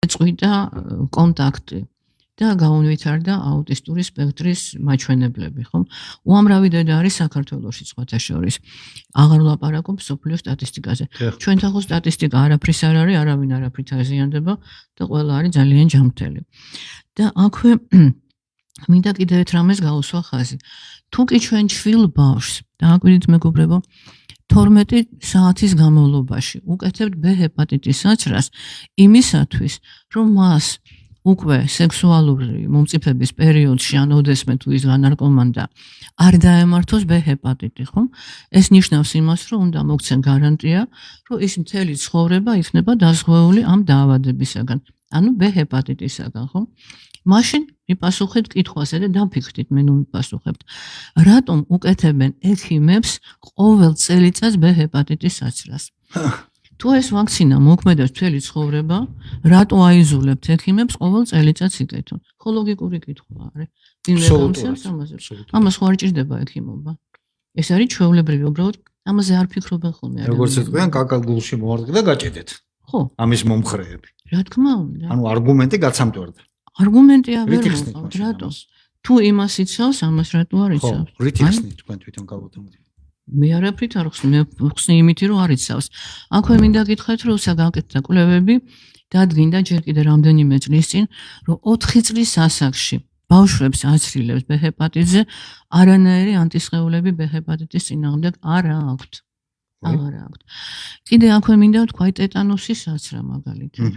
წვიდა კონტაქტი და გაუნვითარდა აუტისტური სპექტრის მაჩვენებლები, ხო? უამრავი დედა არის საქართველოში სხვათა შორის. აღარ ვლაპარაკობ მსოფლიო სტატისტიკაზე. ჩვენ თახო სტატისტიკა არაფრის არ არის, არავინ არაფრით აზიანდება და ყველა არის ძალიან ჯანმრთელი. და აქვე მინდა კიდევ ერთ რამეს გაუსვა ხაზი. თუ კი ჩვენ ჩვილ ბავშვს დააკვირდით მეგობრებო 12 საათის განმავლობაში უკეთებთ B ჰეპატიტის საჭრას იმისათვის, რომ მას უკვე სექსუალური მომწიფების პერიოდში ან ოდესმე თუ ის განარკომანდა არ დაემართოს B ჰეპატიტი, ხო? ეს ნიშნავს იმას, რომ უნდა მოგცენ გარანტია, რომ ის მთელი ცხოვრება იქნება დაზღვეული ამ დაავადებისაგან, ანუ B ჰეპატიტისაგან, ხო? მაშინ მიპასუხეთ კითხვაზე და დაფიქრდით, მე ნუ მიპასუხებთ. რატომ უკეთებენ ექიმებს ყოველ წელიწადს B ჰეპატიტის საჭრას? თუ ეს ვაქცინა მოქმედებს მთელი ცხოვრება, რატო აიზულებთ ექიმებს ყოველ წელიწადს იკეთონ? ხო ლოგიკური კითხვა არის. ამას ხო არ ჭირდება ექიმობა. ეს არის ჩვეულებრივი, უბრალოდ ამაზე არ ფიქრობენ ხოლმე. როგორც ეთქვიან, კაკალგულში მოვარდეთ და გაჭედეთ. ხო. ამის მომხრეები. რა თქმა უნდა. ანუ არგუმენტი გაცამტვერდა. არგუმენტი არ მოყავთ, რატო? თუ იმას იცავს, ამას რატო არ იცავს? ხო, რით იხსნით თქვენ თვითონ გავუთმოთ. მე არაფრით არ ხსნი, მე ხსნი იმითი, რომ არ იცავს. აქვე მინდა გითხრათ, რომ უსა გაკეთდა კვლევები, დადგინდა ჯერ კიდე რამდენიმე წლის წინ, რომ 4 წლის ასაკში ბავშვებს აცრილებს B ჰეპატიტზე არანაირი ანტისხეულები B ჰეპატიტის წინააღმდეგ არ აქვთ. აღარ აქვთ. კიდე აქვე მინდა ვთქვა ტეტანუსის საცრა მაგალითად.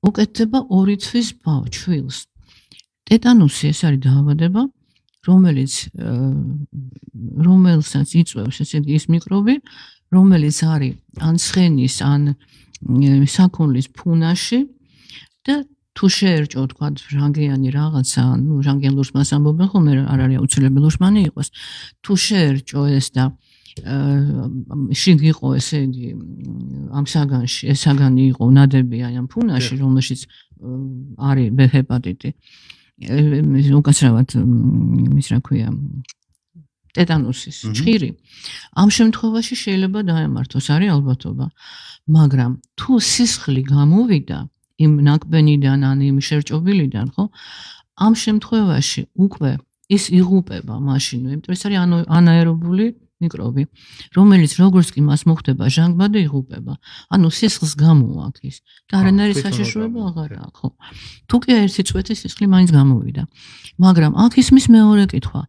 უკეთდება 2 თვის ჩვილს. ტეტანუსი ეს არის დაავადება, რომელსაც იწვევს ესეთი ის მიკრობი, რომელიც არის ან ცხენის, ან საქონლის ფუნაში და თუ შეერჭო თქვა ჟანგიანი რაღაცა, ნუ ჟანგიან ლურსმანს ამბობენ ხოლმე, არ არის აუცილებელი ლურსმანი იყოს. თუ შეერჭო ეს და შიგ იყო ესე იგი ამ საგანში, ეს საგანი იყო ნადები აი ამ ფუნაში, რომელშიც არის B ჰეპატიტი. უკაცრავად ის რა ქვია ტეტანუსის ჭირი. ამ შემთხვევაში შეიძლება დაემართოს, არის ალბათობა. მაგრამ თუ სისხლი გამოვიდა იმ ნაკბენიდან ან იმ შერჭობილიდან, ხო? ამ შემთხვევაში უკვე ის იღუპება მაშინვე, იმიტომ ეს არის ანაერობული მიკრობი, რომელიც როგორც კი მას მოხდება ჟანგბადი იღუპება. ანუ სისხლს გამოაქვს და არანაირი საშიშროება აღარ აქვს, ხო? თუ კი ერთი წვეთი სისხლი მაინც გამოვიდა. მაგრამ აქ ისმის მეორე კითხვა.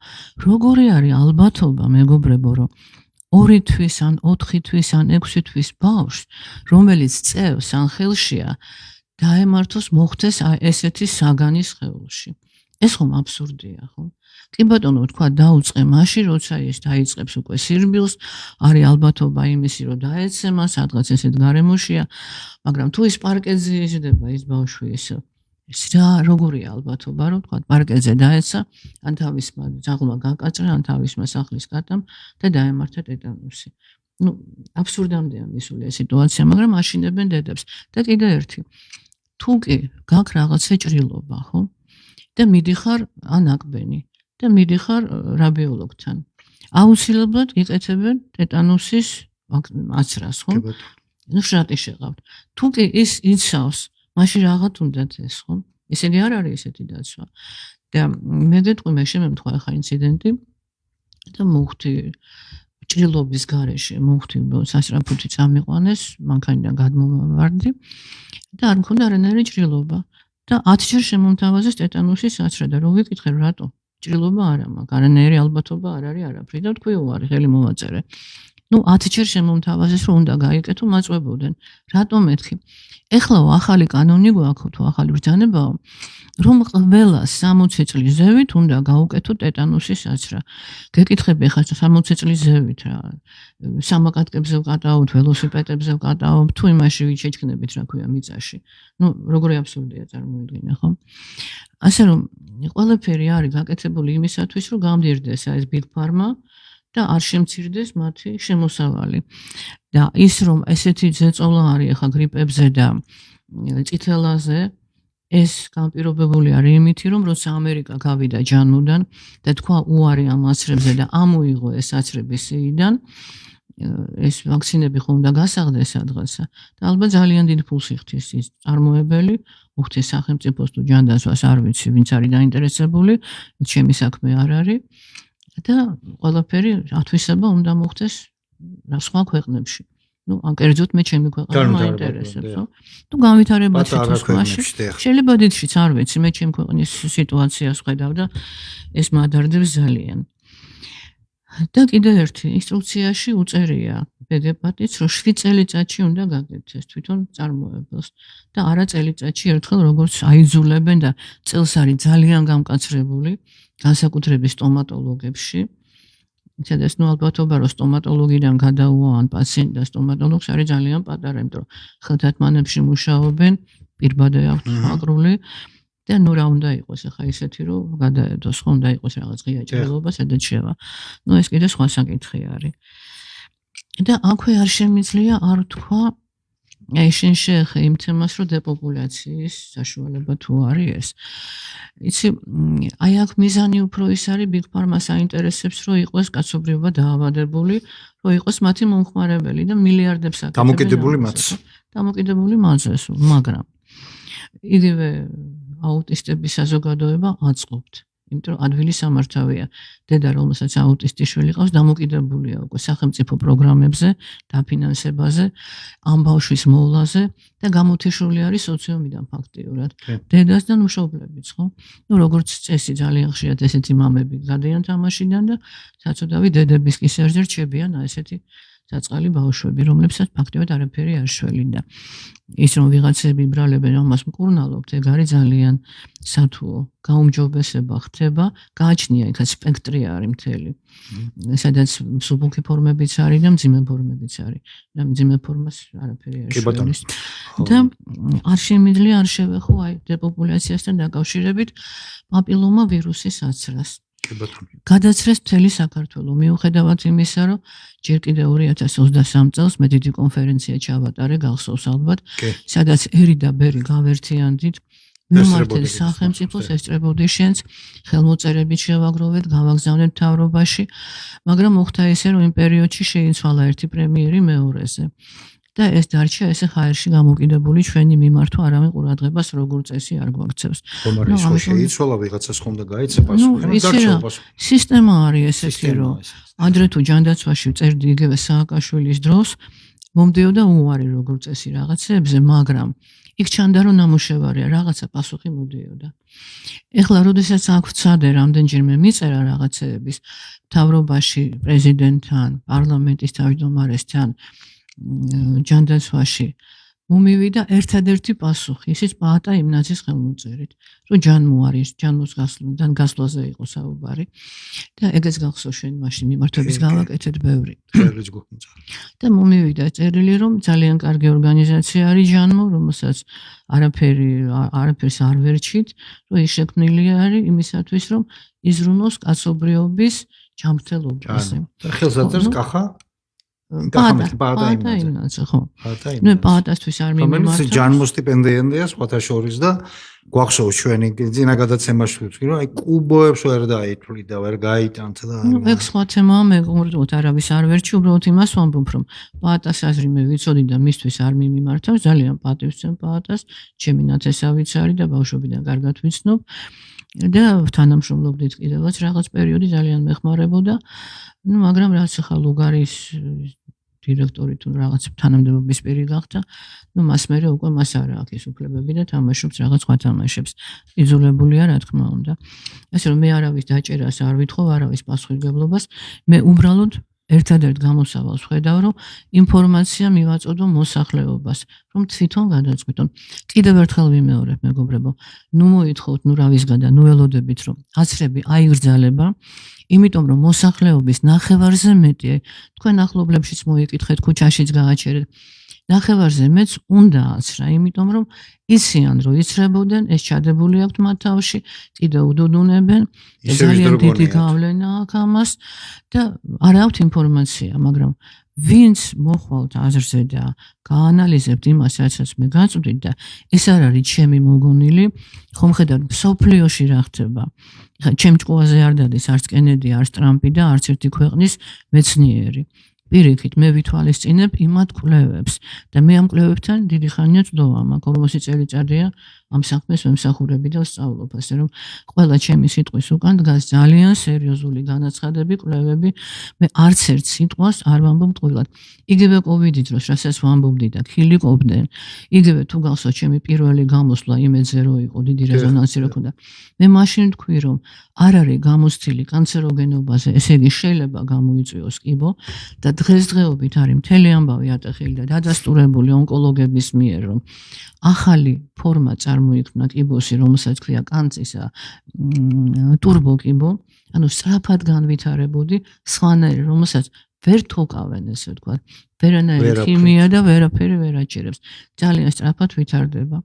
როგორი არის ალბათობა, მეგობრებო, რომ 2 თვის ან 4 თვის ან 6 თვის ბავშვს, რომელიც წევს ან ხელშია, დაემართოს მოხდეს ესეთი საგანი სხეულში. ეს ხომ აბსურდია, ხო? კი ბატონო, თქვა დაუწყე მაშინ, როცა ის დაიწყებს უკვე სირბილს, არის ალბათობა იმისი, რომ დაეცემა, სადღაც ესეთ გარემოშია, მაგრამ თუ ის პარკეთზე იზრდება ის ბავშვი ეს რა როგორია ალბათობა, რომ თქვა პარკეთზე დაეცა, ან თავისმა ძაღლმა გაკაწრა, ან თავისმა სახლის კატამ და დაემართა ტეტანუსი. ნუ აბსურდამდეა მისული ეს სიტუაცია, მაგრამ აშინებენ დედებს. და კიდე ერთი. თუ კი გაქვს რაღაცა ჭრილობა, ხო? და მიდიხარ ან აკბენი და მიდიხარ რადიოლოგთან. აუცილებლად იკეთებენ ტეტანუსის აცრას, ხო? ნუ შრატი შეყავთ. თუ კი ის იცავს, მაშინ რაღაც უნდათ ეს, ხო? ესენი არ არის ესეთი დაცვა. და მე გეტყვი მე შემემთხვა ახლა ინციდენტი და მოვხდი ჭრილობის გარეშე, მოვხდი სასწრაფოთი წამიყვანეს, მანქანიდან გადმოვარდი და არ მქონდა არანაირი ჭრილობა. და 10 ჯერ შემომთავაზეს ტეტანუსის საცრა და რო ვიკითხე რატო? ჭრილობა არა მაქვს, არანაირი ალბათობა არ არის არაფერი და თქვი უარი, ხელი მოვაწერე. ნუ 10 ჯერ შემომთავაზეს, რომ უნდა გაიკეთო, მაწვებოდნენ. რატო მეთქი? ეხლა ახალი კანონი გვაქვს, თუ ახალი ბრძანებაა, რომ ყველა 60 წლის ზევით უნდა გაუკეთო ტეტანუსის საცრა. გეკითხები ხა 60 წლის ზევით რა. სამაკატკებზე ვკატაობთ, ველოსიპედებზე ვკატაობთ, თუ იმაში ვიჩეჩქნებით, რა ქვია, მიწაში. ნუ როგორი აბსურდია წარმოიდგინე, ხო? ასე რომ ყველაფერი არის გაკეთებული იმისათვის, რომ გამდირდეს ეს big pharma და არ შემცირდეს მათი შემოსავალი. და ის რომ ესეთი ზეწოლა არის ახლა გრიპებზე და წითელაზე, ეს განპირობებული არის იმით, რომ როცა ამერიკა გავიდა ჯანმუდან და თქვა უარი ამ აცრებზე და ამოიღო ეს აცრები სიიდან, ეს ვაქცინები ხომ უნდა გასაღდეს სადღაცა და ალბათ ძალიან დიდ ფულს იხდის ის წარმოებელი უხდის სახელმწიფოს თუ ჯანდაცვას არ ვიცი ვინც არის დაინტერესებული ჩემი საქმე არ არის და ყველაფერი ათვისება უნდა მოხდეს სხვა ქვეყნებში ну ან კერძოდ მე ჩემი ქვეყანა მაინტერესებს თუ განვითარება სიტუაციაში შეიძლება დიდშიც არ ვიცი მე ჩემი ქვეყნის სიტუაციას ხედავ და ეს მადარდებს ძალიან და კიდევ ერთი ინსტრუქციაში უწერია ბგპ-იც რომ 7 წელიწადში უნდა გაგეთეს თვითონ წარმოებელს და არა წელიწადში ერთხელ როგორც აიძულებენ და წელს არის ძალიან გამკაცრებული განსაკუთრებით სტომატოლოგებში სადაც ნუ ალბათობა რომ სტომატოლოგიდან გადაუვან პაციენტს და სტომატოლოგს არის ძალიან პატარა იმიტომ რომ ხელთათმანებში მუშაობენ პირბადე აქვს აგრული და ნუ რა უნდა იყოს ახლა ისეთი რომ გადაედოს ხო უნდა იყოს რაღაც ღია ჭრილობა სადაც შევა ნუ ეს კიდე სხვა საკითხი არის და აქვე არ შემიძლია არ თქვა აი შენ შეეხე იმ თემას რომ დეპოპულაციის საშუალება თუ არის ეს იცი აი აქ მიზანი უფრო ის არის ბიგ ფარმას აინტერესებს რომ იყოს კაცობრიობა დაავადებული რომ იყოს მათი მომხმარებელი და მილიარდებს აკეთებენ დამოკიდებული მათზე მაგრამ იგივე აუტისტების საზოგადოება აწყობთ იმიტომ რომ ადვილი სამართავია დედა რომელსაც აუტისტი შვილი ყავს დამოკიდებულია უკვე სახელმწიფო პროგრამებზე დაფინანსებაზე ამ ბავშვის მოვლაზე და გამოთიშული არის სოციუმიდან ფაქტიურად დედას და მშობლებიც ხო ну როგორც წესი ძალიან ხშირად ესეთი მამები გადიან თამაშიდან და საწოდავი დედების კისერზე რჩებიან ესეთი საწყალი ბავშვები რომლებსაც ფაქტიურად არაფერი არ შველინდა ის რომ ვიღაცები ბრალებენ ამას მკურნალობთ ეგ არის ძალიან სათუო გაუმჯობესება ხდება გააჩნია იქაც სპექტრი არის მთელი სადაც მსუბუქი ფორმებიც არის და მძიმე ფორმებიც არის და მძიმე ფორმას არაფერი არ შველის და არ შემიძლია არ შევეხო აი დეპოპულაციასთან დაკავშირებით პაპილომა ვირუსის აცრას გადაცრეს მთელი საქართველო მიუხედავად იმისა რომ ჯერ კიდევ 2023 წელს მე დიდი კონფერენცია ჩავატარე გახსოვს ალბათ სადაც ერი და ბერი გავერთიანდით მიმართეთ სახელმწიფოს ესწრებოდი შენს ხელმოწერებით შევაგროვეთ გავაგზავნეთ მთავრობაში მაგრამ მოხდა ესე რომ იმ პერიოდში შეიცვალა ერთი პრემიერი მეორეზე და ეს დარჩა ესე ხაერში გამოკიდებული ჩვენი მიმართვა არავინ ყურადღებას როგორ წესი არ გვაქცევს. რომ შეიცვალა ვიღაცას ხომ და გაიცე პასუხი. სისტემა არის ესეთი რომ ადრე თუ ჯანდაცვაში წერდი იგივე სააკაშვილის დროს მომდიოდა უარი როგორ წესი რაღაცებზე, მაგრამ იქ ჩანდა რომ ნამუშევარია რაღაცა პასუხი მოდიოდა. ეხლა როდესაც აქ ვცადე რამდენჯერმე მიწერა რაღაცეების მთავრობაში პრეზიდენტთან, პარლამენტის თავმჯდომარესთან ჯანდაცვაში მომივიდა ერთადერთი პასუხი ისიც პაატა იმნაძის ხელმოწერით რომ ჯანმოს გასვლაზე იყო საუბარი და ეგეც გახსოვს შენ მაშინ მიმართვების გავაკეთეთ ბევრი და მომივიდა წერილი რომ ძალიან კარგი ორგანიზაცია არის ჯანმო რომელსაც არაფერს არ ვერჩით რომ ის შექმნილი არის იმისათვის რომ იზრუნოს კაცობრიობის ჯანმრთელობაზე და ხელსაწერს კახა პაატა იმნაძე ხო ნუ პაატასთვის არ მიმართა ჯანმო სტიპენდიენდია სხვათა შორის და გვახსოვს ჩვენი ძინა გადაცემაში ვთქვი რომ აი კუბოებს ვერ დაითვლი და ვერ გაიტანთ და ეგ სხვა თემაა მე უბრალოდ არავის არ ვერჩი უბრალოდ იმას ვამბობ რომ პაატას აზრი მე ვიცოდი და მისთვის არ მიმართავს ძალიან პატივს ვცემ პაატას ჩემი ნათესავიც არის და ბავშვობიდან კარგად ვიცნობ და თანამშრომლობდით კიდევაც რაღაც პერიოდი ძალიან მეხმარებოდა ну მაგრამ რაც ახლა ლუგარის დირექტორი თუ რაღაც თანამდებობის პირი გახდა ну მას მერე უკვე მას არ აქვს ის უფლებები და თამაშობს რაღაც სხვა თამაშებს იზოლებულია რა თქმა უნდა ასე რომ მე არავის დაჭერას არ ვითხოვ არავის პასუხისმგებლობას მე უბრალოდ ერთადერთ გამოსავალს ხედავ რომ ინფორმაცია მივაწოდო მოსახლეობას რომ თვითონ გადაწყვიტონ კიდევ ერთხელ ვიმეორებ მეგობრებო ნუ მოითხოვთ ნუ რავისგან და ნუ ელოდებით რომ აცრები აიგრძალება იმიტომ რომ მოსახლეობის ნახევარზე მეტი თქვენ ახლობლებშიც მოიკითხეთ ქუჩაშიც გააჩერეთ ნახევარზე მეც უნდა აცრა იმიტომ რომ იციან რომ იცრებოდნენ ეს ჩადებული აქვთ მათ თავში კიდევ უდუნებენ ძალიან დიდი გავლენა აქვს ამას და არ აქვთ ინფორმაცია მაგრამ ვინც მოხვალთ აზრზე და გაანალიზებთ იმას რასაც მე გაწვდით და ეს არ არის ჩემი მოგონილი ხომ ხედავთ მსოფლიოში რა ხდება ჩემ ჭკუაზე არ დადის არც კენედი არც ტრამპი და არც ერთი ქვეყნის მეცნიერი პირიქით მე ვითვალისწინებ იმათ კვლევებს და მე ამ კვლევებთან დიდი ხანია წვდომა მაქვს 40 წელიწადია ამ საქმეს ვემსახურები და ვსწავლობ ასე რომ ყველა ჩემი სიტყვის უკან დგას ძალიან სერიოზული განაცხადები კვლევები მე არც ერთ სიტყვას არ ვამბობ ტყუილად იგივე კოვიდის დროს რასაც ვამბობდი და ქილიკობდნენ იგივე თუ გახსოვთ ჩემი პირველი გამოსვლა იმედზე რო იყო დიდი რეზონანსი რო ქონდა მე მაშინ ვთქვი რომ არ არის გამოცდილი კანცეროგენობაზე ესე იგი შეიძლება გამოიწვიოს კიბო და დღესდღეობით არის მთელი ამბავი ატეხილი და დადასტურებული ონკოლოგების მიერ რომ ახალი ფორმა წარმოიქმნა კიბოსი რომელსაც ქვია კანცისა ტურბოკიბო ანუ სწრაფად განვითარებოდი სხვანაირი რომელსაც ვერ თოკავენ ესე ვთქვა ვერანაირი ქიმია და ვერაფერი ვერ აჭირებს ძალიან სწრაფად ვითარდება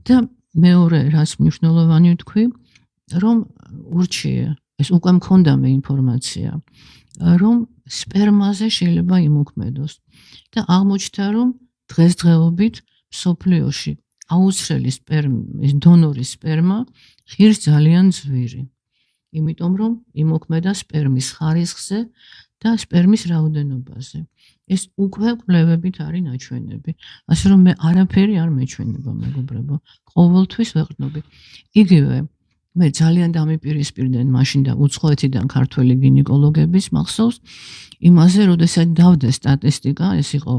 და მეორე რაც მნიშვნელოვანი ვთქვი რომ ურჩიე ეს უკვე მქონდა მე ინფორმაცია რომ სპერმაზე შეიძლება იმოქმედოს და აღმოჩნდა რომ დღესდღეობით სოფლიოში აუცხრელი სპერმის დონორის სპერმა ღირს ძალიან ძვირი იმიტომ რომ იმოქმედა სპერმის ხარისხზე და სპერმის რაოდენობაზე ეს უკვე კვლევებით არის ნაჩვენები ასე რომ მე არაფერი არ მეჩვენება მეგობრებო ყოველთვის ვეყრდნობი იგივე მე ძალიან დამიპირისპირდნენ მაშინ და უცხოეთიდან ქართველი გინეკოლოგების მახსოვს იმაზე როდესაც დავდე სტატისტიკა ეს იყო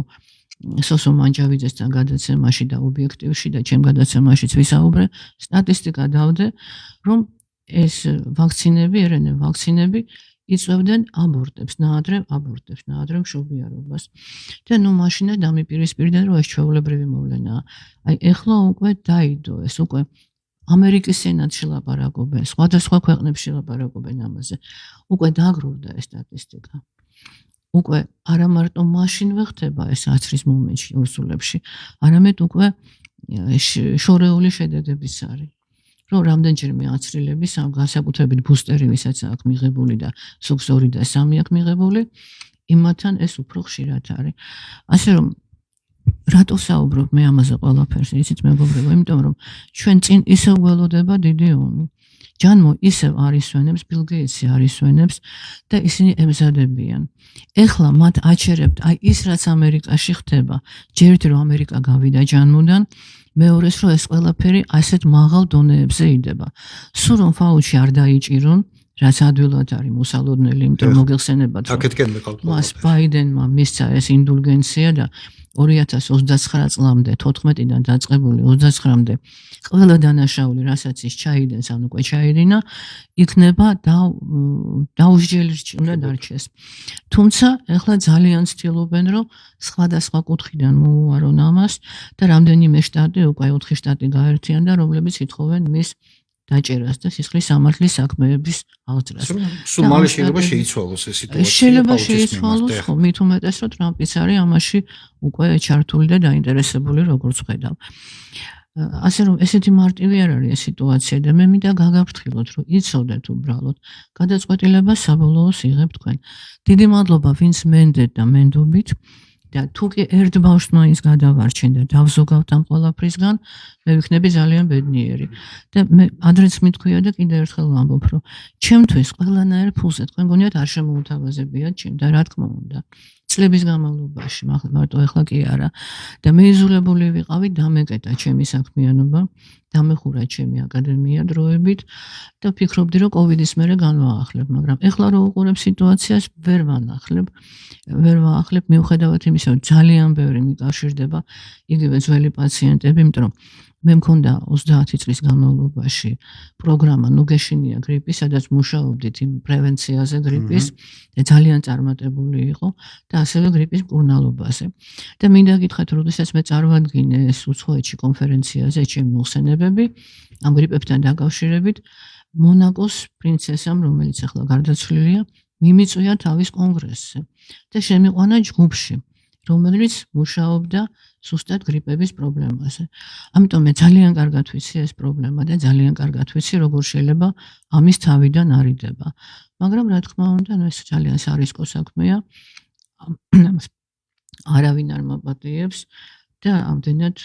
სოსო მანჯავიძესთან გადაცემაში და ობიექტივში და ჩემ გადაცემაშიც ვისაუბრე სტატისტიკა დავდე რომ ეს ვაქცინები RNA ვაქცინები იწვევდნენ აბორტებს ნაადრევ მშობიარობას და ნუ მაშინა დამიპირისპირდნენ რომ ეს ჩვეულებრივი მოვლენაა აი ეხლა უკვე დაიდო ეს უკვე ამერიკის სენატში ლაპარაკობენ სხვადასხვა ქვეყნებში ლაპარაკობენ ამაზე უკვე დაგროვდა ეს სტატისტიკა უკვე არა მარტო მაშინ ვეხდება ეს აცრის მომენტში ურსულებში არამედ უკვე შორეული შედეგებიც არის რომ რამდენჯერმე აცრილების ამ განსაკუთრებით ბუსტერი ვისაც აქვს მიღებული და სუქს 2 და 3 აქვს მიღებული იმათთან ეს უფრო ხშირად არის ასე რომ რატო საუბრობ მე ამაზე ყველაფერს იცით მეგობრებო იმიტომ რომ ჩვენ წინ ისევ ველოდება დიდი ომი ჯანმო ისევ არისვენებს ბილ გეიტსი არისვენებს და ისინი ემზადებიან ეხლა მათ აჩერებთ აი ის რაც ამერიკაში ხდება ჯერით რომ ამერიკა გავიდა ჯანმოდან მეორეს რომ ეს ყველაფერი ასეთ მაღალ დონეებზე იდება სულ რომ ფაუჩი არ დაიჭირონ რაც ადვილად არის მოსალოდნელი იმიტომ მოგეხსენებათ რომ მას ბაიდენმა მისცა ეს ინდულგენცია და 2029 წლამდე 14-დან დაწყებული 29-მდე ყველა დანაშაული რასაც ის ჩაიდენს ან უკვე ჩაიდინა იქნება დაუსჯელის უნდა დარჩეს თუმცა ეხლა ძალიან ცდილობენ რომ სხვადასხვა კუთხიდან მოუვარონ ამას და რამდენიმე შტატი უკვე 4 შტატი გაერთიანდა რომლებიც ითხოვენ მის დაჭერას და სისხლის სამართლის საქმეების აღძრას. სულ მალე შეიძლება შეიცვალოს ეს სიტუაცია. შეიძლება შეიცვალოს, ხო, მით უმეტეს რომ ტრამპიც არის ამაში უკვე ჩართული და დაინტერესებული როგორც ხედავ. ასე რომ ესეთი მარტივი არ არის ეს სიტუაცია და მე მინდა გაგაფრთხილოთ რომ იცოდეთ უბრალოდ გადაწყვეტილებას საბოლოოს იღებ თქვენ. დიდი მადლობა ვინც მენდეთ და მენდობით და თუ კი ერთ ბავშვს მაინც გადავარჩენ და დავზოგავთ ამ ყველაფრისგან მე ვიქნები ძალიან ბედნიერი და მე ადრეც მithქვია და კიდევ ერთხელ ვამბობ რომ ჩემთვის ყველანაირ ფულზე თქვენ გონიათ არ შემოუთავაზებიათ ჩემ და რა თქმა უნდა წლების განმავლობაში მარტო ეხლა კი არა და მე იზოლებული ვიყავი დამეკეტა ჩემი საქმიანობა დამეხურა ჩემი აკადემია დროებით და ფიქრობდი რომ კოვიდის მერე განვაახლებ მაგრამ ეხლა რო უყურებ სიტუაციას ვერ ვაახლებ მიუხედავად იმისა რომ ძალიან ბევრი მიკავშირდება იგივე ძველი პაციენტები იმიტომ რომ მე მქონდა 30 წლის განმავლობაში პროგრამა ნუგეშინია გრიპის სადაც მუშაობდით იმ პრევენციაზე გრიპის და ძალიან წარმატებული იყო და ასევე გრიპის მკურნალობაზე და მინდა გითხრათ როდესაც მე წარვადგინე ეს უცხოეთში კონფერენციაზე ჩემი მოხსენებები ამ გრიპებთან დაკავშირებით მონაკოს პრინცესამ რომელიც ახლა გარდაცვლილია მიმიწვია თავის კონგრესზე და შემიყვანა ჯგუფში რომელიც მუშაობდა სუსტად გრიპების პრობლემაზე. ამიტომ მე ძალიან კარგად ვიცი ეს პრობლემა და ძალიან კარგად ვიცი როგორ შეიძლება ამის თავიდან არიდება. მაგრამ რა თქმა უნდა, ეს ძალიან სარისკო საქმეა. არავინ არ მაპატიებს და ამდენად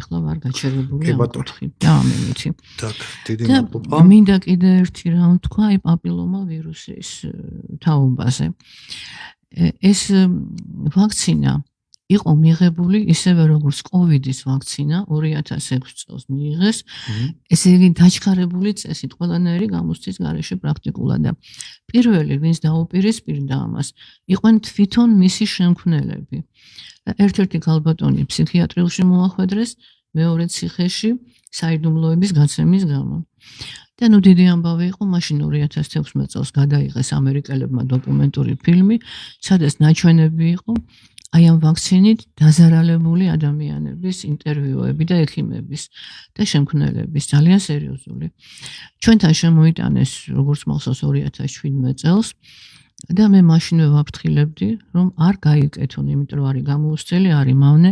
ეხლა ვარ გაჩერებული კი, ამ ბატონო. კუთხით და ამენითი. Так, დიდი და მადლობა. მინდა კიდე ერთი რამ თქვა აი პაპილომა ვირუსის თაობაზე. ეს ვაქცინა იყო მიღებული ისევე როგორც COVID-ის ვაქცინა 2006 წელს მიიღეს. ესე იგი დაჩქარებული წესით ყველანაირი გამოსცის გარეშე პრაქტიკულად და პირველი ვინც დაუპირისპირდა ამას იყვნენ თვითონ მისი შემქმნელები. ერთ-ერთი ქალბატონი ფსიქიატრიულში მოახვედრეს, მეორე ციხეში საიდუმლოების გაცემის გამო. და ნუ დიდი ამბავი იყო მაშინ 2016 წელს გადაიღეს ამერიკელებმა დოკუმენტური ფილმი, სადაც ნაჩვენები იყო აი ამ ვაქცინით დაზარალებული ადამიანების ინტერვიუები და ექიმების და შემქმნელების ძალიან სერიოზული. ჩვენთან შემოიტანეს როგორც მახსოვს 2017 წელს და მე მაშინვე ვაფრთხილებდი რომ არ გაიკეთონ, იმიტომ რომ არის გამოუცდელი, არის მავნე,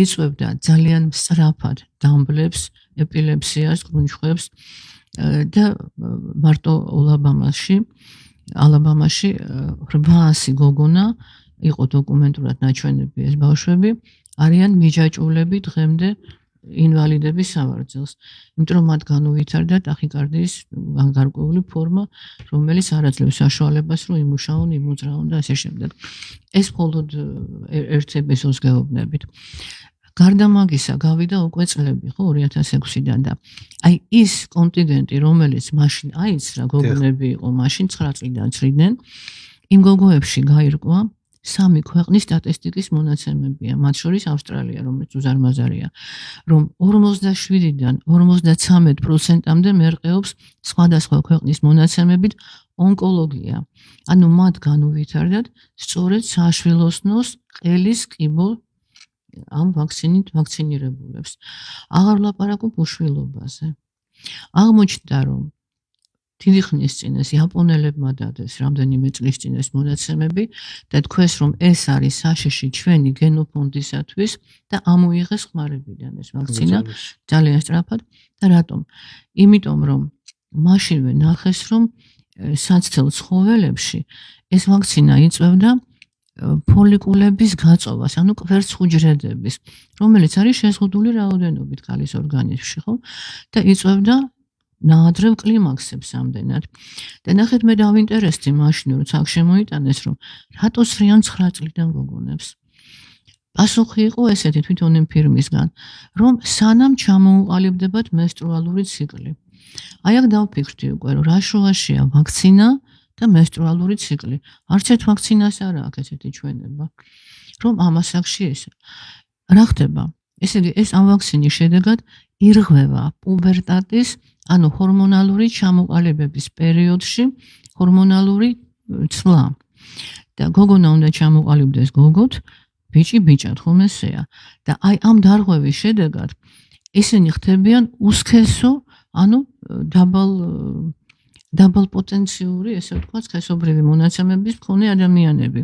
იწვევდა ძალიან სწრაფად დამბლებს, ეპილეფსიას, გრუნჩხვებს და მარტო ალაბამაში 800 გოგონა იყო დოკუმენტურად ნაჩვენები ეს ბავშვები არიან მიჯაჭვულები დღემდე ინვალიდების სავარძელს, იმიტომ რომ მათ განუვითარდა ტახიკარდიის გარკვეული ფორმა, რომელიც არ აძლევს საშუალებას, რომ იმუშაონ, იმოძრაონ და ასე შემდეგ. ეს მხოლოდ ერთების ოზგეობნებით. გარდა მაგისა, გავიდა უკვე წლები, ხო, 2006-დან და აი ის კონტინგენტი, რომელიც მაშინ აიცრა, გოგონები იყო მაშინ 9 წლიდან წრიდნენ, იმ გოგოებში გაირკვა 3 ქვეყნის სტატისტიკის მონაცემებია, მათ შორის ავსტრალია, რომელიც უზარმაზარია, რომ 47-დან 53%-მდე მერყეობს სხვადასხვა ქვეყნის მონაცემებით ონკოლოგია. ანუ მათ განუვითარდათ სწორედ სააშვილოსნოს ყელის კიბო ამ ვაქცინით ვაქცინირებულებს. აღარ ვლაპარაკობ უშვილობაზე. აღმოჩნდა, რომ დიდი ხნის წინ ეს იაპონელებმა დადეს რამდენიმე წლის წინ ეს მონაცემები და თქვეს რომ ეს არის საშიში ჩვენი გენოფონდისათვის და ამოიღეს ხმარებიდან ეს ვაქცინა ძალიან სწრაფად და რატომ? იმიტომ რომ მაშინვე ნახეს რომ საცდელ ცხოველებში ეს ვაქცინა იწვევდა ფოლიკულების გაწოვას, ანუ კვერცხუჯრედების, რომელიც არის შეზღუდული რაოდენობით ქალის ორგანიზმში, ხო? და იწვევდა ნაადრევ კლიმაქსებს ამდენად. და ნახეთ მე დავინტერესდი მაშინ რომ აქ შემოიტანეს რომ რატო სრიან 9 წლიდან გოგონებს. პასუხი იყო ესეთი თვითონ იმ ფირმისგან, რომ სანამ ჩამოუყალიბდებათ მენსტრუალური ციკლი. აი აქ დავფიქრდი უკვე რომ რა შუაშია ვაქცინა და მენსტრუალური ციკლი. არც ერთ ვაქცინას არ აქვს ესეთი ჩვენება. რომ ამასაკში ეს რა ხდება? ესე იგი ეს ამ ვაქცინის შედეგად ირღვევა პუბერტატის ანუ ჰორმონალური ჩამოყალიბების პერიოდში ჰორმონალური ცვლა. და გოგონა უნდა ჩამოყალიბდეს გოგოთ, ბიჭი ბიჭად, ხომ ესეა? და აი ამ დარღვევის შედეგად ისინი ხდებიან უსქესო, ანუ დაბალ პოტენციური, ესე ვთქვათ, სქესობრივი მონაცემების მქონე ადამიანები.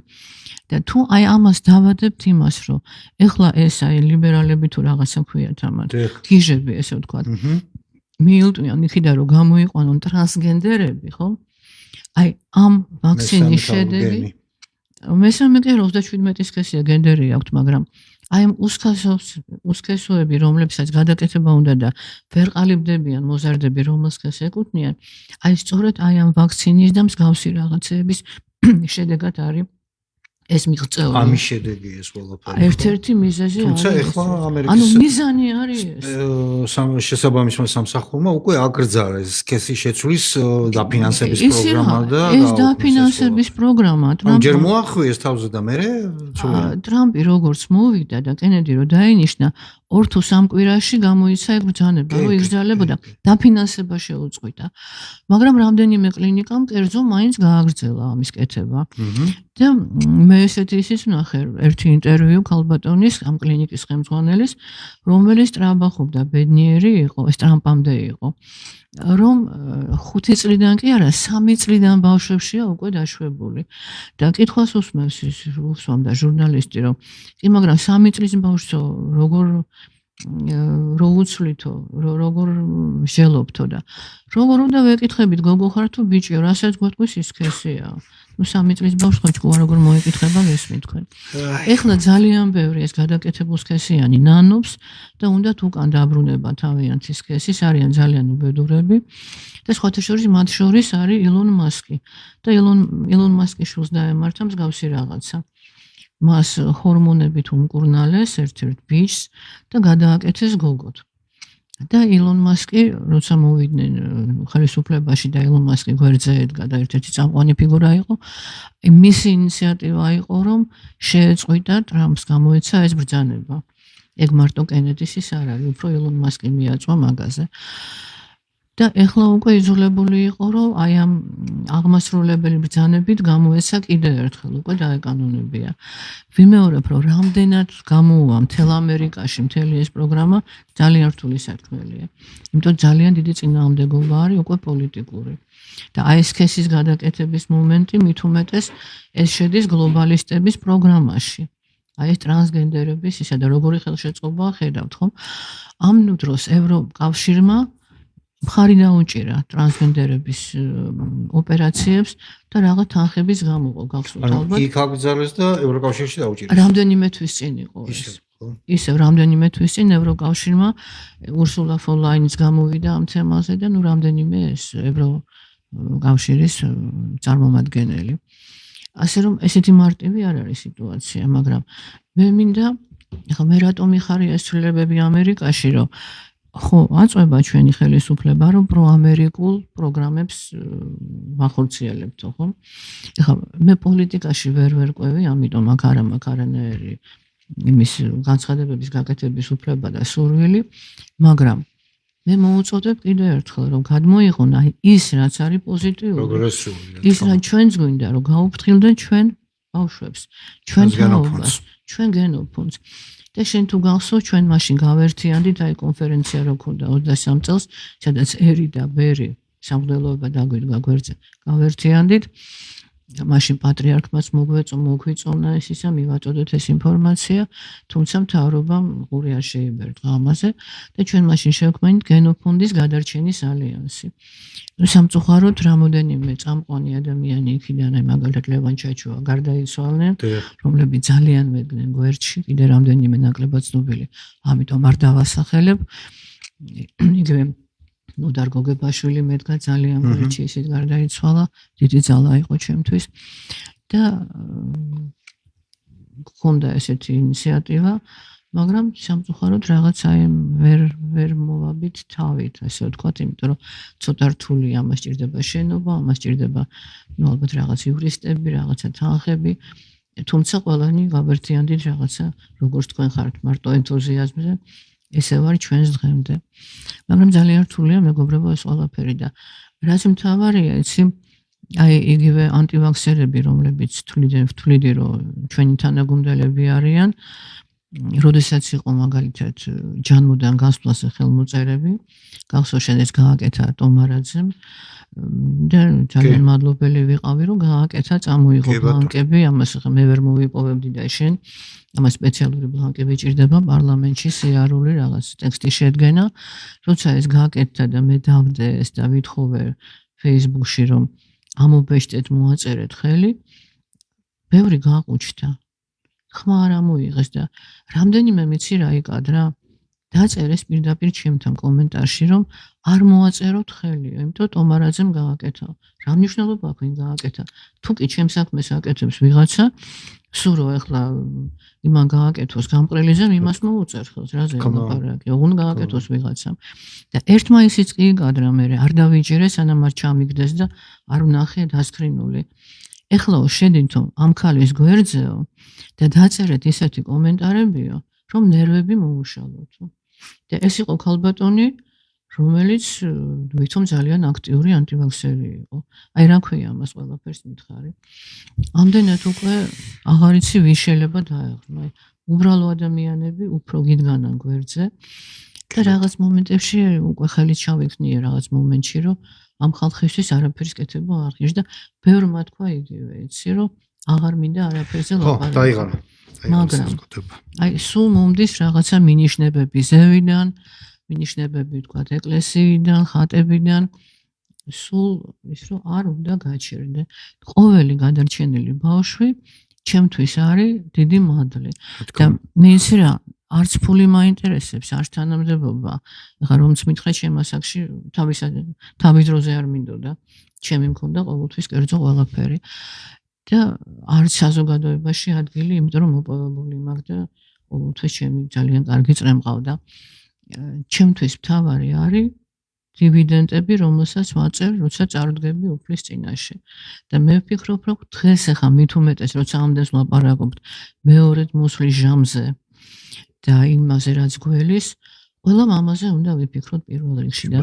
და თუ აი ამას დავადებთ იმას, რომ ეხლა ეს აი ლიბერალები თუ რაღაცა ქვიათ ამათ, გიჟები, ესე ვთქვათ, მიილტვიან იქიდან რომ გამოიყვანონ ტრანსგენდერები, ხო? აი ამ ვაქცინის შედეგი მესამე კი 37 სქესია გენდერი აქვთ, მაგრამ აი ამ უსქესოები, რომლებსაც გადაკეთება უნდა და ვერ ყალიბდებიან მოზარდები, რომელ სქესს ეკუთვნიან, აი სწორედ აი ამ ვაქცინის და მსგავსი რაღაცეების შედეგად არის ეს მიღწეული. ამის შედეგი ეს ყველაფერი. ერთ-ერთი მიზეზი არის. თუმცა ეხლა ამერიკის ანუ მიზანი არის ეს. შესაბამისმა სამსახურმა უკვე აკრძალა ეს სქესის შეცვლის დაფინანსების პროგრამა და ეს დაფინანსების პროგრამა ჯერ მოახვიეს თავზე და მე ტრამპი როგორც მოვიდა და კენედი რო დაინიშნა 2 თუ 3 კვირაში გამოიცა ეგ ბრძანება, რომ იგრძელებოდა, დაფინანსება შეუწყვიტა. მაგრამ რამდენიმე კლინიკამ კერძო მაინც გააგრძელა ამის კეთება. და მე ესეთი ისიც ვნახე ერთი ინტერვიუ ქალბატონის ამ კლინიკის ხელმძღვანელის, რომელიც ტრაბახობდა ბედნიერი იყო, ეს ტრამპამდე იყო, რომ 5 წლიდან კი არა, 3 წლიდან ბავშვებშია უკვე დაშვებული. და კითხვას უსვამდა ჟურნალისტი, რომ კი, მაგრამ 3 წლის ბავშვო როგორ უცვლითო, როგორ მსჯელობთო და როგორ უნდა ვეკითხებით გოგო ხარ თუ ბიჭიო, რასაც გვეტყვის ის სქესია. ნუ 3 წლის ბავშვს ხო ჯგუფ როგორ მოეკითხება გესმით თქვენ. ეხლა ძალიან ბევრი ეს გადაკეთებულსქესიანი ნანობს და უნდათ უკან დაბრუნება თავიანთი სქესის, არიან ძალიან უბედურები და სხვათა შორის მათ შორის არის ილონ მასკი და ილონ მასკი შულს დაემართა მსგავსი რაღაცა. მას ჰორმონებით უმკურნალეს ერთ-ერთ ბიჭს და გადააკეთეს გოგოთ. და ილონ მასკი როცა მოვიდნენ ხელისუფლებაში და ილონ მასკი გვერდზე ედგა და ერთ-ერთი წამყვანი ფიგურა იყო, მისი ინიციატივა იყო, რომ შეეწყვიტა ტრამპს გამოეცა ეს ბრძანება. ეგ მარტო კენედის ის არ არის, უფრო ილონ მასკი მიაწვა მაგაზე. და ეხლა უკვე იძულებული იყო, რომ აი ამ აღმასრულებელი ბრძანებით გამოეცა კიდევ ერთხელ უკვე დაეკანონებია. ვიმეორებ, რომ რამდენად გამოუვა მთელ ამერიკაში მთელი ეს პროგრამა ძალიან რთული საქმეა. იმიტომ ძალიან დიდი წინააღმდეგობა არის უკვე პოლიტიკური. და აი ეს სქესის გადაკეთების მომენტი მით უმეტეს ეს შედის გლობალისტების პროგრამაში. აი ეს ტრანსგენდერების ისა და როგორი ხელშეწყობაა ხედავთ, ხო? ამ დროს ევროკავშირმა მხარი დაუჭირა ტრანსგენდერების ოპერაციებს და რაღაც თანხების გამოყო გახსოვთ ალბათ. იქ აკრძალეს და ევროკავშირში დაუჭირეს. რამდენიმე თვის წინ იყო ეს. ისევ რამდენიმე თვის წინ ევროკავშირმა ურსულა ფონ ლაინიც გამოვიდა ამ თემაზე და ნუ რამდენიმე ეს ევროკავშირის წარმომადგენელი. ასე რომ ესეთი მარტივი არ არის სიტუაცია, მაგრამ მე მინდა ახლა მე რატომ მიხარია ეს ცვლილებები ამერიკაში, რომ ხო, აწვება ჩვენი ხელისუფლება, რომ პროამერიკულ პროგრამებს ვახორციელებთ, ხო? ეხლა მე პოლიტიკაში ვერ ყვევი, ამიტომ აქ არ მაქვს არანაირი იმის განცხადებების გაკეთების უფლება და სურვილი, მაგრამ მე მოუწოდებ კიდევ ერთხელ, რომ გადმოიღონ აი ის, რაც არის პოზიტიური. ის რაც ჩვენს გვინდა, რომ გაუფრთხილდეთ ჩვენ ბავშვებს, ჩვენ თაობას, ჩვენ გენოფონდს. და შენ თუ გახსოვს ჩვენ მაშინ გავერთიანდით აი კონფერენცია რო ქონდა 23 წელს, სადაც ერი და ბერი სამღვდელოება დაგვიდგა გვერდზე. გავერთიანდით. მაშინ პატრიარქმაც მოგვიწონა ეს ისა მივაწოდოთ ეს ინფორმაცია, თუმცა მთავრობამ ყური არ შეიბერდა ამაზე და ჩვენ მაშინ შევქმნით გენოფონდის გადარჩენის ალიანსი. სამწუხაროდ რამოდენიმე წამყვანი ადამიანი იქიდან აი მაგალითად ლევან ჩაჩოვა გარდაიცვალნენ, რომლებიც ძალიან მედგნენ გვერდში, კიდე რამდენიმე ნაკლებად ცნობილი, ამიტომ არ დავასახელებ. იგივე ნოდარ გოგებაშვილი მედგა ძალიან გვერდში, ისიც გარდაიცვალა, დიდი ძალა იყო ჩემთვის და გქონდა ესეთი ინიციატივა, მაგრამ სამწუხაროდ რაღაც აი ვერ მოვაბით თავით, ასე ვთქვათ, იმიტომ რომ ცოტა რთული ამას ჭირდება შენობა, ამას ჭირდება ნუ ალბათ რაღაც იურისტები, რაღაცა თანხები, თუმცა ყველანი გავერთიანდით რაღაცა, როგორც თქვენ ხართ მარტო ენთუზიაზმზე, ესე ვარ ჩვენს დღემდე. მაგრამ ძალიან რთულია მეგობრებო ეს ყველაფერი და რაც მთავარია, იცი, აი იგივე ანტივაქსერები, რომლებიც ვთვლიდი, რომ ჩვენი თანაგუნდელები არიან, როდესაც იყო მაგალითად ჯანმოდან გასვლაზე ხელმოწერები, გახსოვს შენ ეს გააკეთა ტომარაძემ და ძალიან მადლობელი ვიყავი, რომ გააკეთა, წამოიღო ბლანკები, ამას ახლა მე ვერ მოვიპოვებდი და შენ ამას სპეციალური ბლანკები ჭირდება პარლამენტში სიარული რაღაც ტექსტის შედგენა, როცა ეს გააკეთა და მე დავდე ეს და ვითხოვე Facebook-ში, რომ ამობეჭდეთ მოაწერეთ ხელი, ბევრი გაყუჩდა. ხმა არ ამოიღეს და რამდენიმე მიცი რა იკადრა, დაწერეს პირდაპირ ჩემთან კომენტარში, რომ არ მოაწეროთ ხელი, იმიტომ ტომარაძემ გააკეთა. რა მნიშვნელობა აქვს ვინ გააკეთა? თუ კი ჩემს საქმეს აკეთებს ვიღაცა, სურო ეხლა იმან გააკეთოს გამყრელიზემ, იმას მოუწერ ხელს, რა ზეპარაკი, ოღონ გააკეთოს ვიღაცამ. და ერთმა ისიც კი იკადრა მე, არ დავიჭერე, სანამ არ ჩამიგდეს და არ ვნახე დასკრინული. ეხლაო შედითო ამ ქალის გვერდზეო და დაწერეთ ისეთი კომენტარებიო, რომ ნერვები მოუშალოთ. და ეს იყო ქალბატონი, რომელიც ვითომ ძალიან აქტიური ანტივაქსერი იყო. აი რა ქვია ამას ყველაფერს მითხარი. ამდენად უკვე აღარ იცი ვის შეიძლება დაეღრმა. უბრალო ადამიანები უფრო გიდგანან გვერდზე და რაღაც მომენტებში უკვე ხელი ჩავიქნიე რაღაც მომენტში, რომ ამ ხალხისთვის არაფერის კეთება არ ღირს და ბევრმა თქვა იგივე, იცი, რომ აღარ მინდა არაფერზე ლაპარაკი. ხო, დაიღალა. მაგრამ აი სულ მომდის რაღაცა მინიშნებები ზევიდან, მინიშნებები თქვა ეკლესიიდან, ხატებიდან, სულ ის რომ არ უნდა გაჩერდე. ყოველი გადარჩენილი ბავშვი ჩემთვის არის დიდი მადლი. და მე ისე რა არც ფული მაინტერესებს, არც თანამდებობა. ეხლა რომც მითხრა ჩემ ასაკში თავის დროზე არ მინდოდა. ჩემი მქონდა ყოველთვის კერძო ყველაფერი. და არც საზოგადოებაში ადგილი, იმიტომ რომ მოპოვებული მაქვს და ყოველთვის ჩემი ძალიან კარგი წრე მყავდა. ჩემთვის მთავარი არის დივიდენდები, რომელსაც ვაწერ, როცა წარდგები უფლის წინაშე. და მე ვფიქრობ, რომ დღეს ახლა მით უმეტეს, როცა ამდენს ვლაპარაკობთ მეორედ მოსვლის ჟამზე და იმაზე, რაც გველის, ყველა მამაზე უნდა ვიფიქროთ პირველ რიგში და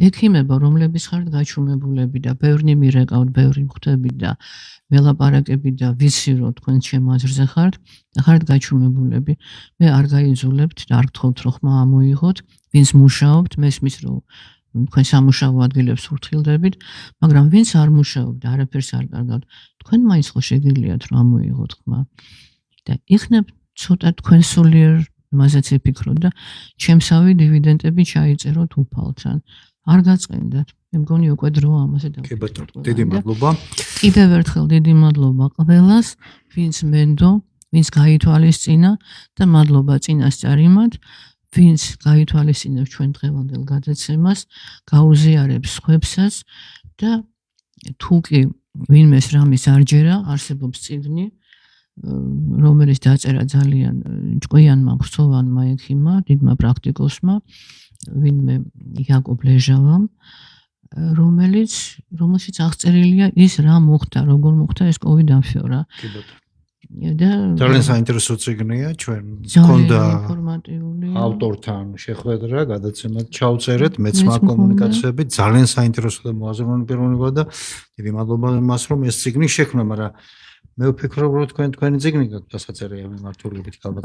ექიმებო, რომლებიც ხართ გაჩუმებულები და ბევრნი მირეკავთ, ბევრი ხვდებით და ველაპარაკები და ვიცი, რომ თქვენ ჩემ აზრზე ხართ და ხართ გაჩუმებულები. მე არ გაიძულებთ და არ გთხოვთ, რომ ხმა ამოიღოთ, ვინც მუშაობთ, მესმის რომ თქვენ სამუშაო ადგილებს ურთხილდებით, მაგრამ ვინც არ მუშაობთ, არაფერს არ კარგავთ, თქვენ მაინც ხო შეგიძლიათ რომ ამოიღოთ ხმა. და იქნებ ცოტა თქვენ სულიერ იმასაც ვიფიქროთ და ჩემსავი დივიდენდები ჩაიწეროთ უფალთან. არ გაწყენდათ. მე მგონი უკვე დროა ამაზე კი ბატონო, დიდი მადლობა. კიდევ ერთხელ დიდი მადლობა ყველას, ვინც მენდო, ვინც გაითვალისწინა და მადლობა წინასწარ იმათ, ვინც გაითვალისწინებს ჩვენ დღევანდელ გადაცემას, გაუზიარებს სხვებსაც და თუ კი ვინმეს რამის არ ჯერა, არსებობს წიგნი, რომელიც დაწერა ძალიან ჭკვიანმა ხრწოვანმა ექიმმა, დიდმა პრაქტიკოსმა, ვინმე იაკობ ლეჟავამ, რომელშიც აღწერილია ის რა მოხდა, როგორ მოხდა ეს COVID ამფიორა. კი ბატონო. ძალიან საინტერესო წიგნია, ჩვენ მქონდა ინფორმატიული ავტორთან შეხვედრა, გადაცემად ჩავწერეთ, მეც მაქვს კომუნიკაციები, ძალიან საინტერესო და მოაზროვნე პიროვნება და დიდი მადლობა იმას, რომ ეს წიგნი შექმნა, მაგრამ მე ვფიქრობ, რომ თქვენი წიგნი გაქვთ დასაწერია მიმართულებით ალბათ.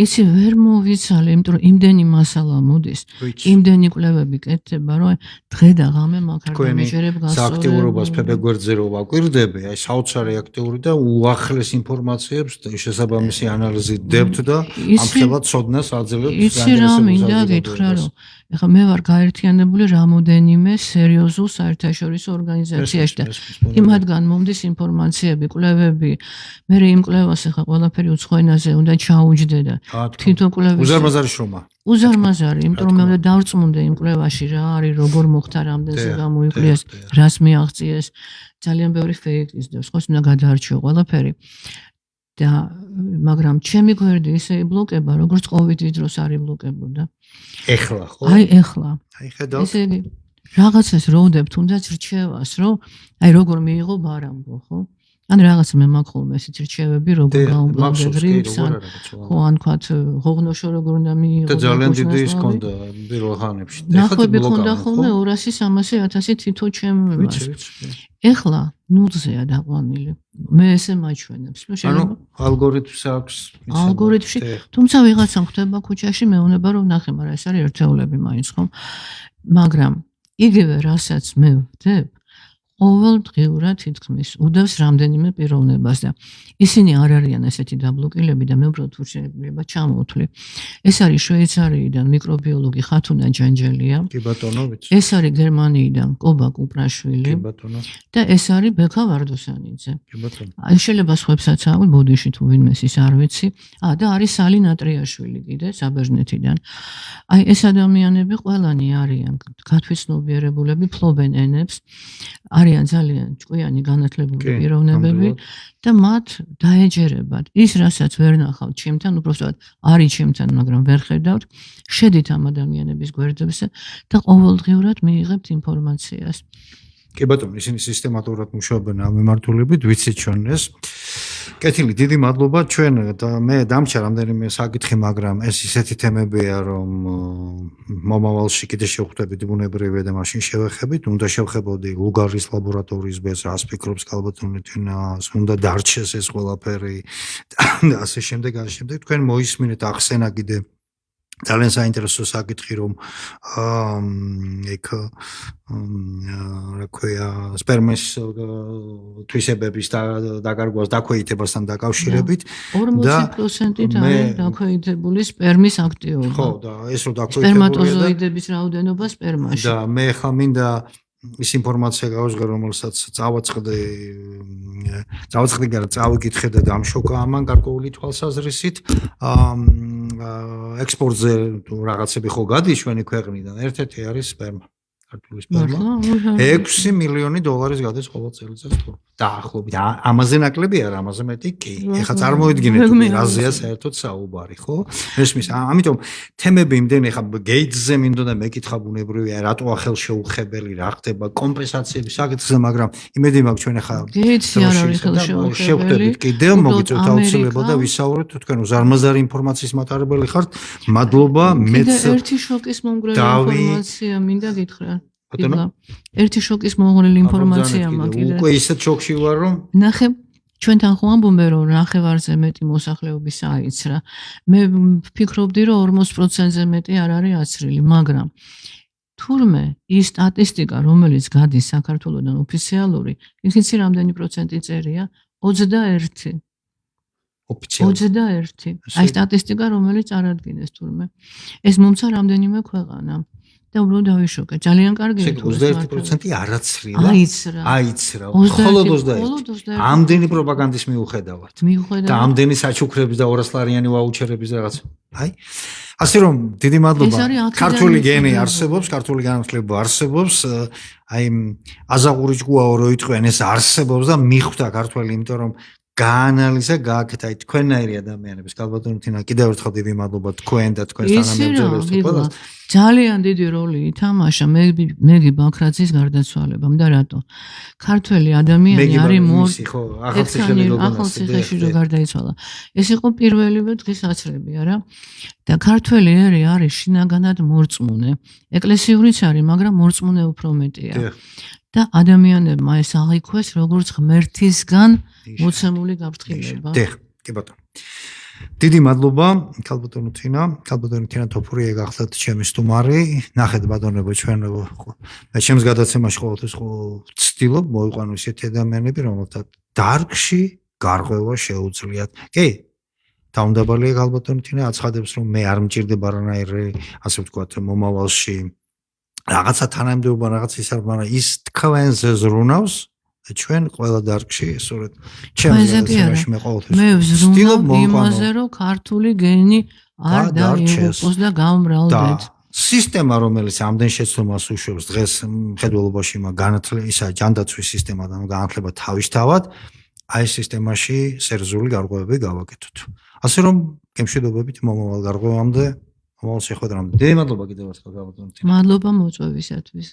ისი ვერ მოვიცალე, იმიტომ რომ იმდენი მასალა მოდის, იმდენი კვლევები კეთდება, რომ დღე და ღამე მაგ არ დამეჯერებ გასწორებ. აქტიურობას ფებე გვერდზე რო ვაკვირდები, აი საოცარი აქტიური და უახლეს ინფორმაციებს და შესაბამისი ანალიზი დებთ და ამხელად ცოდნას აძლევთ. იცი რა მინდა გითხრა, რომ ეხლა მე ვარ გაერთიანებული რამოდენიმე სერიოზულ საერთაშორისო ორგანიზაციაში და იმათგან მომდის ინფორმაციები, კვლევები. მე იმ კვლევას ახლა ყველაფერი უცხო ენაზე უნდა ჩაუჯდე და თვითონ კვლევის უზარმაზარი შრომა. უზარმაზარი, იმიტომ რომ მე უნდა დავწმუნდე იმ კვლევაში რა არის, როგორ მოხდა, რამდენზე გამოიკვლიეს, რას მიაღწიეს. ძალიან ბევრი ფეიქი ისდევს, ხო, უნდა გადაარჩიო ყველაფერი. და მაგრამ ჩემი გვერდი ისე იბლოკება, როგორც COVID-ის დროს არ იბლოკებოდა. ეხლა ხო? აი ეხლა. აი ხედავთ. ესე იგი რაღაცას რო ვდებ, თუნდაც რჩევას, რომ აი როგორ მიიღო ბარამბო, ხო? ან რაღაც მე მაქვს ხოლმე ესეთ რჩევები, როგორ გაუმბლოგებრებს, ხო, ან თქვათ ღოგნოშო როგორ უნდა მიიღო. და ძალიან დიდი ის ქონდა პირველ ხანებში. ნახვები ქონდა ხოლმე 200-300-1000 თითო ჩემ იმას. ეხლა ნულზეა დაყვანილი. მე ესე მაჩვენებს, რომ ანუ ალგორითმს აქვს, ალგორითმში, თუმცა ვიღაცამ ხდება ქუჩაში, მეუნება რომ ნახე, მაგრამ ეს არის ერთეულები მაინც ხო? მაგრამ იგივე რასაც მე ვდებ, ყოველდღიურად თითქმის უდევს რამდენიმე პიროვნებას და ისინი არ არიან ესეთი დაბლოკილები და მე უბრალოდ შეიძლება ჩამოვთვლი. ეს არის შვეიცარიიდან მიკრობიოლოგი ხათუნა ჯანჯელია. კი ბატონო, ვიცი. ეს არის გერმანიიდან კობა კუპრაშვილი. კი ბატონო. და ეს არის ბექა ვარდოსანიძე. კი ბატონო. აი შეიძლება სხვებსაც აღვი ბოდიში თუ ვინმეს ის არ ვიცი. და არის სალი ნატრიაშვილი კიდე საბერძნეთიდან. აი ეს ადამიანები ყველანი არიან გათვითცნობიერებულები, ფლობენ ენებს. არიან ძალიან ჭკვიანი განათლებული პიროვნებები და მათ დაეჯერებათ ის, რასაც ვერ ნახავთ ჩემთან, უბრალოდ არის ჩემთან, მაგრამ ვერ ხედავთ, შედით ამ ადამიანების გვერდებზე და ყოველდღიურად მიიღებთ ინფორმაციას. კი ბატონო, ისინი სისტემატურად მუშაობენ ამ მიმართულებით, ვიცით ჩვენ ეს. კეთილი, დიდი მადლობა. ჩვენ და მე დამჭა რამდენიმე საკითხი, მაგრამ ეს ისეთი თემებია, რომ მომავალში კიდე შევხვდებით ბუნებრივია და მაშინ შევეხებით. უნდა შევხებოდი ლუგარის ლაბორატორიის ბეს, რას ფიქრობს ალბათონი თინას, უნდა დარჩეს ეს ყველაფერი და ასე შემდეგ, ასე შემდეგ. თქვენ მოისმინეთ ახსენა კიდე ძალიან საინტერესო საკითხი, რომ ეგ რა ქვია, სპერმის თვისებების დაკარგვას დაქვეითებასთან დაკავშირებით 40%-ით არის დაქვეითებული სპერმის აქტივობა. ხო, და ეს რო დაქვეითებულია სპერმატოზოიდების რაოდენობა სპერმაში. და მე ხა მინდა ის ინფორმაცია გავუჟღე, რომელსაც წავაწყდი gara წავიკითხე და დამშოკა ამან გარკვეული თვალსაზრისით. ექსპორტზე რაღაცები ხო გადის ჩვენი ქვეყნიდან, ერთ-ერთი არის სპერმა. ქართული სპერმა 6 მილიონი დოლარის გადის ყოველ წელიწადს დაახლოებით. ამაზე ნაკლები არა, ამაზე მეტი კი. ეხლა წარმოიდგინეთ რაზეა საერთოდ საუბარი, ხო? მესმის, ამიტომ თემები იმდენ ეხლა გეიტსზე მინდოდა მეკითხა ბუნებრივია, რატო ახელშეუხებელი, რა ხდება კომპენსაციების საკითხზე, მაგრამ იმედი მაქვს ჩვენ ეხლა გეიტსი არ არის ხელშეუხებელი. შევხვდებით კიდევ მოგიწევთ აუცილებლად და ვისაუბროთ თქვენ უზარმაზარი ინფორმაციის მატარებელი ხართ. მადლობა, მეც ერთი შოკის მომგვრელი ინფორმაცია მინდა გითხრა. ერთი შოკის მომგვრელი ინფორმაცია მაქვს. უკვე ისეთ შოკში ვარ, რომ ნახე ჩვენთან ხო ამბობენ რომ ნახევარზე მეტი მოსახლეობის აიცრა. მე ვფიქრობდი რომ 40%-ზე მეტი არ არის აცრილი, მაგრამ თურმე ის სტატისტიკა რომელიც გადის საქართველოსთან ოფიციალური, იცი რამდენი პროცენტი წერია? 21. ოფიციალურად 21. აი სტატისტიკა რომელიც წარადგინეს თურმე. ეს მომცა რამდენიმე ქვეყანა. და უბრალოდ დავიშოკე. ძალიან კარგია თუ 21% არაცრილა. აიცრა. მხოლოდ 21. ამდენი პროპაგანდის მიუხედავად. და ამდენი საჩუქრების და 200 ლარიანი ვაუჩერების რაღაც. აი ასე რომ დიდი მადლობა. ქართული გენი არსებობს, ქართული განათლება არსებობს. აი აზაღური ჭკუაო რო იტყვიან ეს არსებობს და მიხვდა ქართველი, იმიტომ რომ გაანალიზა, გააკეთა აი თქვენნაირი ადამიანების კალბატონი თინა კიდევ ერთხელ დიდი მადლობა თქვენ და თქვენს თანამებრძოლებს ყველას. ძალიან დიდი როლი ითამაშა მეგი ბაქრაძის გარდაცვალებამ და რატო? ქართველი ადამიანი არის ახალციხეში რო გარდაიცვალა. ეს იყო პირველივე დღის აცრები, არა? და ქართველი ერი არის შინაგანად მორწმუნე. ეკლესიურიც არის, მაგრამ მორწმუნე უფრო მეტია. და ადამიანებმა ეს აღიქვეს როგორც ღმერთისგან მოცემული გაფრთხილება. კი ბატონო. დიდი მადლობა ქალბატონო თინა, ქალბატონი თინა თოფურია გახლდათ ჩემი სტუმარი. ნახეთ ბატონებო ჩვენ მე ჩემს გადაცემაში ყოველთვის ვცდილობ მოიყვანო ისეთი ადამიანები, რომელთაც დარგში გარღვევა შეუძლიათ. კი. დაუნდაბალია ქალბატონი თინა აცხადებს რომ მე არ მჭირდება რანაირი ასე ვთქვათ მომავალში რაღაცა თანამდებობა რაღაც ის არ მაგრამ ის თქვენზე ზრუნავს და ჩვენ ყველა დარგში სწორედ ჩემს გადაცემაში მე ყოველთვის მე ვზრუნავ იმაზე რომ ქართული გენი არ დაიღუპოს და გამრავლდეთ. სისტემა რომელიც ამდენ შეცდომას უშვებს დღეს მხედველობაში ისა ჯანდაცვის სისტემა და განათლება თავისთავად აი სისტემაში სერიოზული გარღვევები გავაკეთოთ. ასე რომ გემშვიდობებით მომავალ გარღვევამდე მომავალ შეხვედრამდე. დიდი მადლობა კიდევ ერთხელ გაბატონოთ. მადლობა მოწვევისათვის.